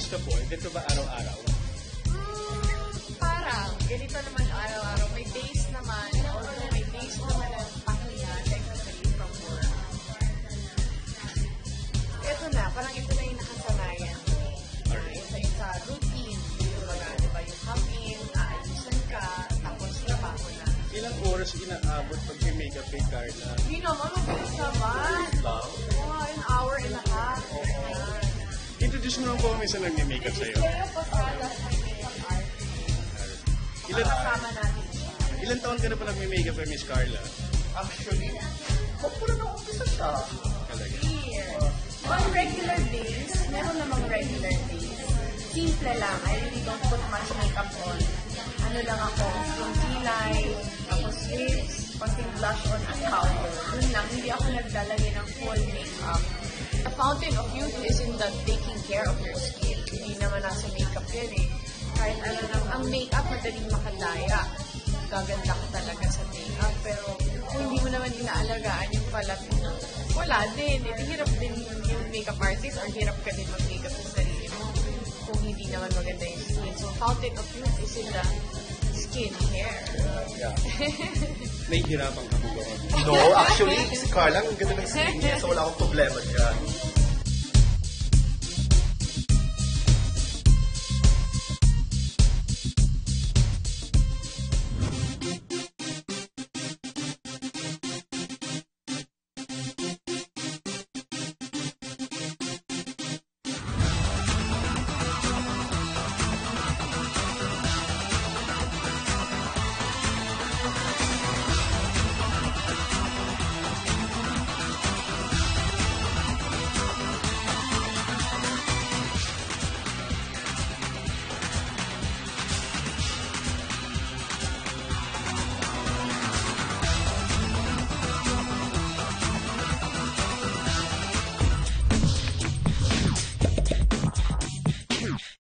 ka po, ganito ba araw-araw? Parang, ganito naman araw-araw. May days naman, although may days naman ang pahinga, technically, from work. Ito na, parang ito na yung nakasanayan. Isa routine. Di ba yung come in, aalisan ka, tapos trabaho na. Ilang oras inaabot pag may makeup kay Carla? Hindi naman, mabilis naman. An hour and a half. Introduce mo naman po kami sa nagme-makeup sa'yo. Kaya Posadas, my makeup artist. Kasama natin siya. Ilan taon ka na pa nagme-makeup kay Miss Carla? Actually, mapura na umpisa siya. Talaga. On regular days, meron namang regular days. Simple lang. I really don't put much makeup on. Ano lang ako, yung kilay, tapos lips, konting blush on at powder. Yun lang, hindi ako naglalagay ng full makeup. The fountain of youth is in the taking care of your skin. Hindi naman nasa makeup yan eh. Kahit ano lang, ang makeup madaling makadaya. Gaganda ka talaga sa makeup. Pero kung hindi mo naman inaalagaan yung palat mo, wala din. Hirap din yung makeup artist or hirap ka din mag-makeup sa sarili mo kung hindi naman maganda yung skin. So, fountain of youth is in the skin, hair. Yeah. Nahihirapan ka po ba? No, actually, si Carla, ang ganda ng skin niya, so wala akong problema dyan.